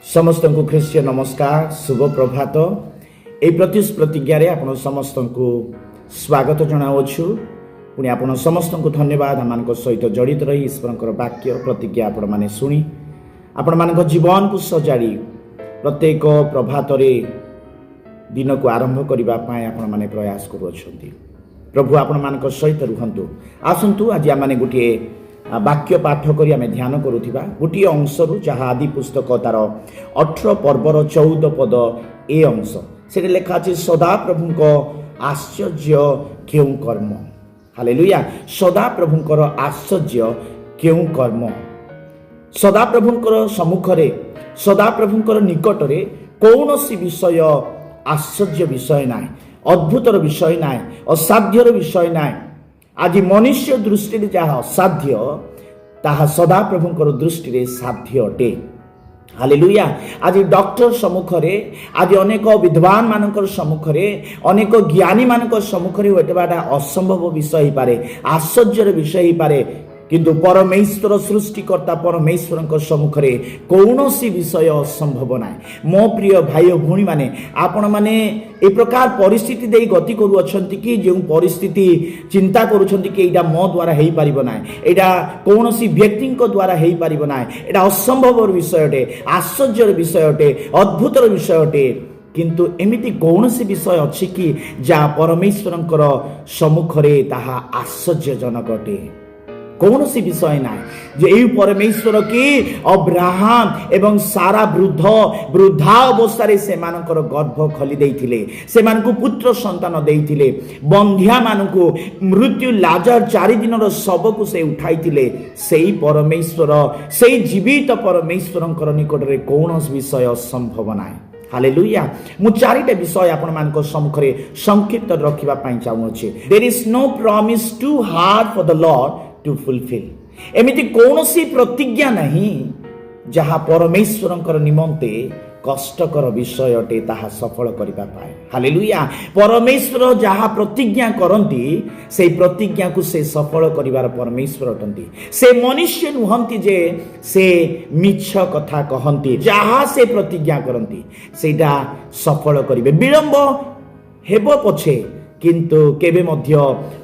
समस्त को ख्रीष्टीय नमस्कार शुभ प्रभात ए प्रत्युष प्रतिज्ञा आपण समस्त को स्वागत जनावछु पुणी आपण समस्त को धन्यवाद आम सहित जड़ित रही ईश्वर वाक्य प्रतिज्ञा आपण माने शुणी आपण मान जीवन को सजाड़ी प्रत्येक प्रभात दिन को आरंभ करने आपण माने प्रयास करुछंती। प्रभु आपण मान सहित रुहंतु। आसंतु आज आम गोटे वाक्य पाठ करी आमे ध्यान करुथिबा गोटे अंशरू जहाँ आदि पुस्तक तार 18 पर्वर 14 पद ए अंश से लिखा अछि सदा प्रभुंक आश्चर्य केउ कर्म। हालेलुया। सदा प्रभुंकर आश्चर्य केउ कर्म। सदा प्रभुंकर सम्मुखरे सदा प्रभुंकर निकटरे कौनसी विषय आश्चर्य विषय नाय, अद्भुतर विषय नाय, असाध्यर विषय नाय। आज मनुष्य दृष्टि जहाँ असाध्य ताहा सदा प्रभुंकर दृष्टि साध्य अटे। हालेलुया। आज डॉक्टर सम्मुखरे आज अनेक विद्वान मानकर सम्मुखरे अनेक ज्ञानी मानकर सम्मुखरे होइबाटा असंभव विषय ही पारे, आश्चर्यर विषय ही पारे, किंतु परमेश्वर सृष्टिकर्ता परमेश्वर सम्मुखरे कौनसी विषय असंभव ना। मो प्रिय भाई भूणी माने आपण माने ए प्रकार परिस्थिति दे गति करूछंती कि जो परिस्थिति चिंता करूछंती कि एटा मो द्वारा हेई परिबो ना, एटा कौनसी व्यक्ति द्वारा हेई परिबो ना, एटा असंभव विषय अटे, आश्चर्यर विषय अटे, अद्भुतर विषय अटे। किंतु एमिति कौनसी विषय अछि कि जा परमेश्वरंकर सम्मुखरे ताहा आश्चर्यजनक अटे। कौनसी विषय ना जे यही परमेश्वर की अब्राहम एवं सारा वृद्धा अवस्था से मानकर गर्भ खोली देइथिले, से मानकु पुत्र संतान देइथिले, बंध्या मानकु मृत्यु लाजर 4 दिनर शव को से उठाइथिले। सेही परमेश्वर सेही जीवित परमेश्वरंकर निकटरे कौनसी विषय असंभव ना। हालेलुया। मु 4टा विषय आपण मानक सम्मुखरे संक्षिप्त रखिबा पई चाहूछि। There is no promise too hard for the Lord to fulfil. एमिति कौनसी प्रतिज्ञा नहीं जहाँ परमेश्वरंकर निमंते कष्टकर विषय अटे ताहा सफल करिबा पाए। हालेलुया। परमेश्वर जहाँ प्रतिज्ञा करंती से प्रतिज्ञा को से सफल करिवार परमेश्वर अटंती। से मनुष्य नुहंती जे से मिछ कथा कहंती। जहाँ से प्रतिज्ञा करंती सेटा सफल करिवे। विलंब हेबो पछे किंतु केबे मध्य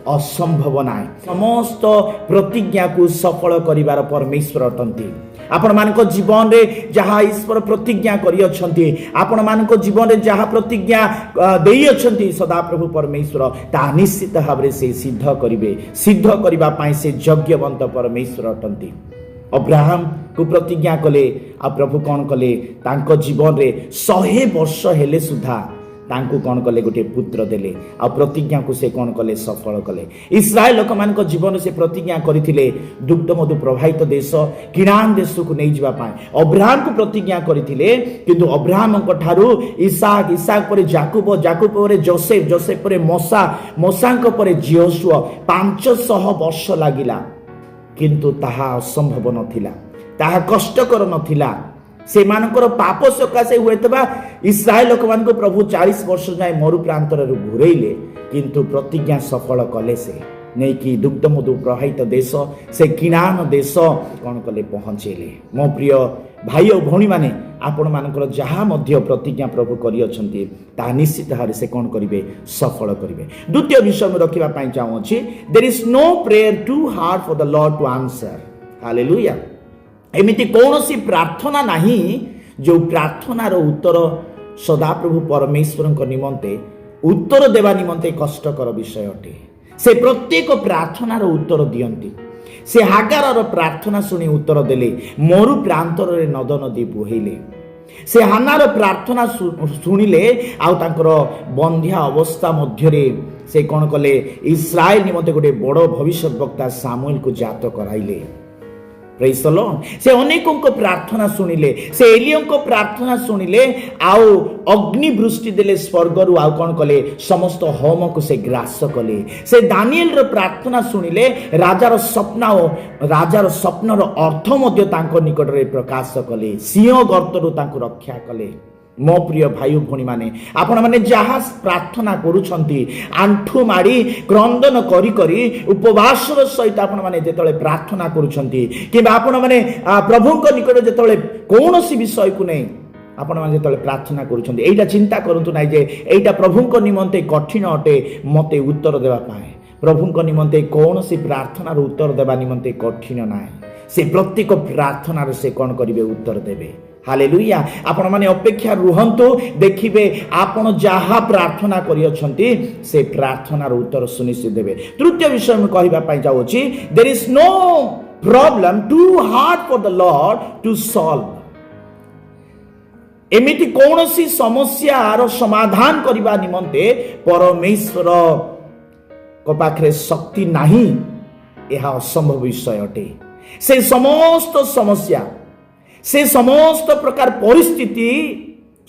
असंभव नाय। समस्त प्रतिज्ञा को सफल करिवार परमेश्वर अटंती। आपण मानक जीवन रे जहाँ ईश्वर प्रतिज्ञा करि अछंती, आपण मानक जीवन रे जहाँ प्रतिज्ञा देई अछंती सदा प्रभु परमेश्वर ता निश्चित भाबरे से सिद्ध करिवे। सिद्ध करिबा पई से यज्ञवंत परमेश्वर अटंती। अब्राहम को प्रतिज्ञा कले आ प्रभु कौन कले तांको जीवन रे 100 वर्ष हेले सुधा तांकु कौन कले गोटे पुत्र देले आ प्रतिज्ञा को से कौन कले सफल कले। इस्राएल लोक मान जीवन से प्रतिज्ञा करथिले दुग्ध मधु प्रभावित देश किनान देश को नहीं जीवा पाए। अब्राहम को प्रतिज्ञा करथिले किंतु अब्राहम को ठारू इसाक, इसाक पर जाकूब, जाकूब पर जोसेफ, जोसेफ पर मूसा, मूसा पर जियोशुआ 500 वर्ष लागिला किंतु ताहा असंभव नथिला, ताहा कष्टकर नथिला। से मानकर पाप सकाशे हुए इस्राएल लोक मान प्रभु 40 वर्ष जाए मरु प्रांतर घुरैले किंतु प्रतिज्ञा सफल कले। से नहीं कि दुग्ध मधु प्रभावित देश से किनान देश कौन कले पहुंचेले। मो प्रिय भाई और भौणी माने आपण मानकर जहाँ मध्य प्रतिज्ञा प्रभु करि अछंती ता निश्चित भाव से कौन करिवे सफल करिवे। द्वितीय विषय में रखिबा पई चाहूछि। There is no prayer too hard for the Lord to answer. Hallelujah. एमिति कौनसी प्रार्थना नहीं जो प्रार्थनार उत्तर सदा प्रभु परमेश्वर निमंते उत्तर देवा निमंते कष्टकर विषय अटे। से प्रत्येक प्रार्थनार उत्तर दियंती। से हागार प्रार्थना शुणी उत्तर देले, मरु प्रांतर रे नद नदी बुहेले। से हानार प्रार्थना शुणिले आउ तांकर बंध्या अवस्था मध्यरे से कौन कले इस्राएल निमंते गोटे बड़ भविष्य वक्ता सामुएल को जात कराइले। Praise the Lord. से अनेकों को प्रार्थना सुनिले, से एलियों को प्रार्थना सुनिले आउ अग्नि वृष्टि देले स्वर्गरु आउ कौन कले समस्त होम को से ग्रास कले। से दानिएल रो प्रार्थना सुनिले राजार स्वप्नर अर्थ मध्य तांको निकट रे प्रकाश कले। सिंह गर्तरु तांको रक्षा कले। मो प्रिय भाई भौणी माने आपण माने जहाँ प्रार्थना करूछंती आंठू माड़ी क्रंदन करी करी उपवासर सहित आपण माने जेतले प्रार्थना करूछंती कि आपण माने प्रभुଙ୍କ निकट जेतले कोनोसी विषय को नै आपण मैंने जो प्रार्थना करुँच यहीटा चिंता करूँ ना जे यहीटा प्रभु निमंते कठिन अटे मते उत्तर देवाई प्रभु निमंते कौन सी प्रार्थनार उत्तर देवा निमंते कठिन ना से प्रत्येक प्रार्थनार से कौन करेंगे उत्तर देवे हालेलुया आपण माने अपेक्षा रुहंतु देखिबे आपण जहा प्रार्थना करियछंती से प्रार्थनार उत्तर सुनिश्चित देवे। तृतीय विषय में कहबा पई जाउछि there is no problem too hard for the Lord to solve. एमिति कौनसी समस्यार समाधान करबा निमंते परमेश्वर को पाखरे शक्ति नहीं यह असंभव विषय अटे। से समस्त समस्या से समस्त प्रकार परिस्थिति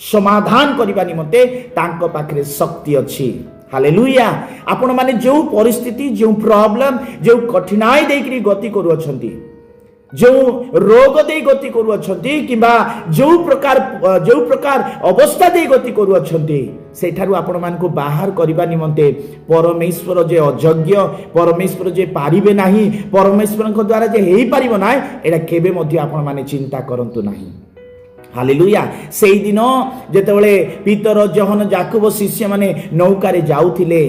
समाधान करबा निमंते तांको पाखरे शक्ति अछि। हालेलुया आपण माने जो परिस्थिति जो प्रॉब्लम जो कठिनाई देकरी गति करू अछंती जो रोग दे गति करू अछंती किबा जो प्रकार अवस्था दे गति करू अछंती सेठारु आपण मान को बाहर करबा निमंते परमेश्वर जे अयोग्य परमेश्वर जे पारिबे नाही परमेश्वर को द्वारा जे हेई पारिबो नाही एडा केबे मध्ये आपण माने चिंता करंतु नाही। हालेलुया सेई दिन जेतेबेले पीतर जहन याकूब शिष्य माने नौकारे जाउथिले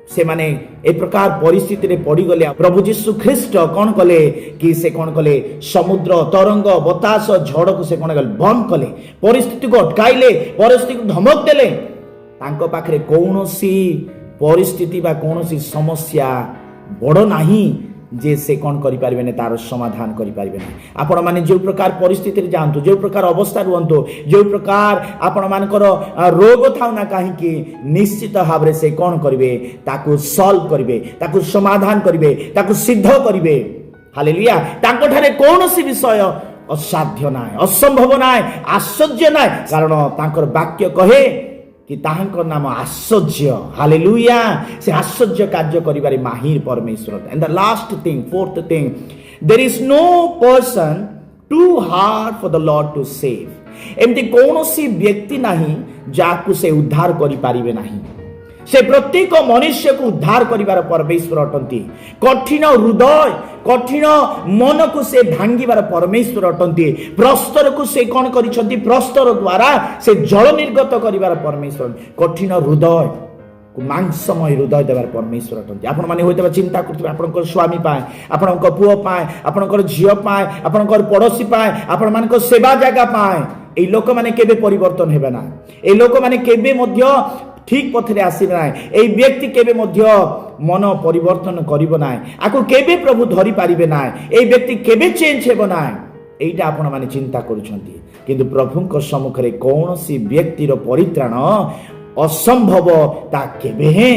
से माने ए प्रकार परिस्थिति रे पड़ी गले प्रभु यीशु ख्रीष्ट कौन कले कि से कौन कले समुद्र तरंग बतास झड़ को से कौन कले बंद कले परिस्थिति को अटकाइले परिस्थिति को धमक देले तांको पाखरे कौनसी परिस्थिति बा कौनसी समस्या बड़ नाही जे से कौन करि पारिबे ने तार समाधान करि पारिबे ना। आपण माने जो प्रकार परिस्थिति रे जानतु जो प्रकार अवस्था रुहंतु जो प्रकार आपण मानकर रोग थाउ ना काहे कि निश्चित भाव से कौन करिवे ताकू सॉल्व करिवे ताकू समाधान करिवे ताकू सिद्ध करिवे। हालेलुया तांको ठारे कौनसी विषय असाध्य नाय असंभव नाय आश्चर्य नाय कारण तांकर वाक्य कहे कि ताहांकर नाम आश्चर्य। हालेलुया से आश्चर्य कार्य करिबारे माहिर परमेश्वर। And the last thing fourth thing there is no person too hard for the Lord to save. एमती कौनसी व्यक्ति नाही जाकु से उद्धार करि पारिबे नाही से प्रत्येक मनुष्य को उद्धार करिबार परमेश्वर अटंती कठिन हृदय कठिन मन को से भांगिबार परमेश्वर अटंती प्रस्तर को से कौन करिसंती प्रस्तर द्वारा से जल निर्गत करिबार परमेश्वर कठिन हृदय मांसमय हृदय देवार परमेश्वर अटंती। आपण माने होइतबा चिंता करथबे आपनकर स्वामी पाए आपनकर पुओ पाए आपनकर झियो पाए आपनकर पड़ोसी पाए आपण मानकर सेवा जागा पाए ए लोक माने केबे परिवर्तन हेबे ना ए लोक माने केबे मध्य ठीक पथरे आसीबे ना ए व्यक्ति केबे मध्य मन परिवर्तन करिबो ना आको केबे प्रभु धरि पारिबे ना ए व्यक्ति केबे चेंज हेबो ना एइटा आपण माने चिंता करूछंती किंतु प्रभुଙ୍କ सम्मुखरे कोनोसी व्यक्तिर परित्राण असंभव ता केबे हे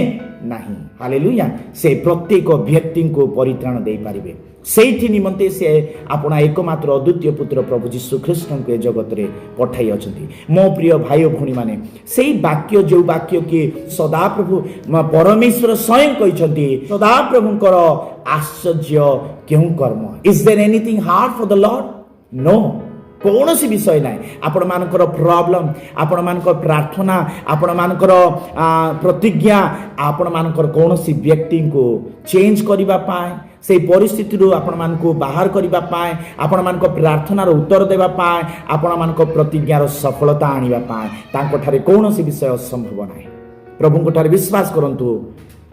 नाही। हालेलुया से प्रत्येक व्यक्ति को परित्राण दे पारिबे सेठी निमंते से आपना एकमात्र अद्वितीय पुत्र प्रभु यीशु ख्रीष्ट को जगत रे पठाई अछंती। मो प्रिय भाई भौणी माने सेही वाक्य जो वाक्य कि सदा प्रभु परमेश्वर स्वयं कहिसंती सदा प्रभुंकर आश्चर्य केउ कर्म। Is there anything hard for the Lord? No कौनसी विषय ना आपण मानकर प्रॉब्लम आपण मानकर प्रार्थना आपण मानकर प्रतिज्ञा आपण मानकर कौनसी व्यक्ति को चेंज करिबा पाए से परिस्थिति रू आपण मान को बाहर करिबा पाए आपण मान को प्रार्थनार उत्तर देबा पाए आपण मान को प्रतिज्ञार सफलता आनिबा पाए तांको ठारे कौनसी विषय असंभव नाही। प्रभु को ठारे विश्वास करंतु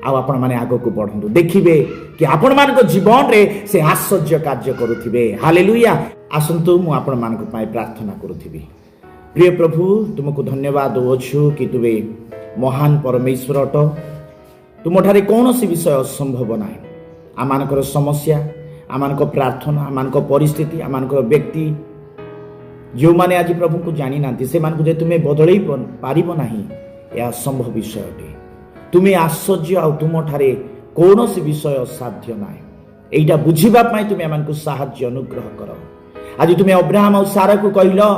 आ आपण माने आगो को बढ़ंतु देखिबे कि आपण मान को जीवन रे से आश्चर्य कार्य करूथिबे। हालेलुया आसंतु मु आपण मान को पाए प्रार्थना करूथिबी। प्रिय प्रभु तुमको धन्यवाद दोछु कि तुबे महान परमेश्वर अट तुम ठारे कौनसी विषय असंभव नाही। आमानकर समस्या आमानकर प्रार्थना आमानकर परिस्थिति आमानकर व्यक्ति जो माने आज प्रभु को जानी नांती से मान को जे तुमे बदलई पारिबो नाही या असंभव विषय अटे। तुमे आश्चर्य आ तुम ठारे कौनसी विषय असाध्य नाही एइटा बुझिबा पई तुमे आमान को साहाय्य अनुग्रह करो। आज तुमे अब्राहम और सारा को कहिलो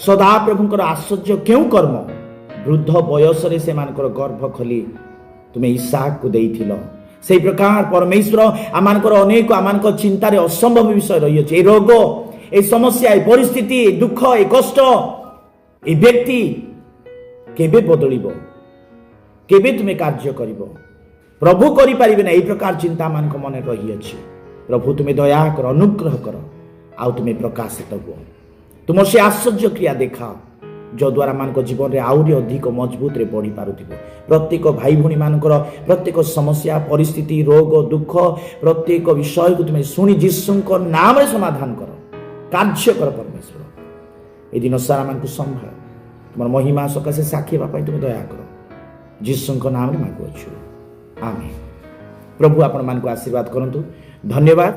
सदा प्रभुंकर आश्चर्य केउ कर्म वृद्ध बयस रे से मानकर गर्भ खोली तुमे इसहाक को देइथिलो से प्रकार परमेश्वर आमानकर अनेक आमानकर चिंता रे असंभव विषय रही अछि। ए रोग ए समस्या ए परिस्थिति ए दुख ए कष्ट ए व्यक्ति केबे बदलिबो केबे तुमे कार्य करिबो प्रभु करि पारिबे ना ए प्रकार चिंता मानक मन रही अछि। प्रभु तुमे दया कर अनुग्रह कर आउ तुमे प्रकाशित हो तुम से आश्चर्य क्रिया देखाओ ଯଦ୍ୱାରା ମାନଙ୍କ ଜୀବନରେ ଆହୁରି ଅଧିକ ମଜବୁତରେ ବଢ଼ି ପାରୁଥିବ। ପ୍ରତ୍ୟେକ ଭାଇ ଭଉଣୀମାନଙ୍କର ପ୍ରତ୍ୟେକ ସମସ୍ୟା ପରିସ୍ଥିତି ରୋଗ ଦୁଃଖ ପ୍ରତ୍ୟେକ ବିଷୟକୁ ତୁମେ ଶୁଣି ଯୀଶୁଙ୍କ ନାମରେ ସମାଧାନ କର, କାର୍ଯ୍ୟ କର ପରମେଶ୍ୱର। ଏ ଦିନ ସାରା ମାନଙ୍କୁ ସମ୍ଭାଳ, ତୁମର ମହିମା ସକାଶେ ସାକ୍ଷୀ ହେବା ପାଇଁ ତୁମେ ଦୟା କର, ଯୀଶୁଙ୍କ ନାମରେ ମାଗୁଅଛୁ, ଆମେନ୍। ପ୍ରଭୁ ଆପଣମାନଙ୍କୁ ଆଶୀର୍ବାଦ କରନ୍ତୁ। ଧନ୍ୟବାଦ।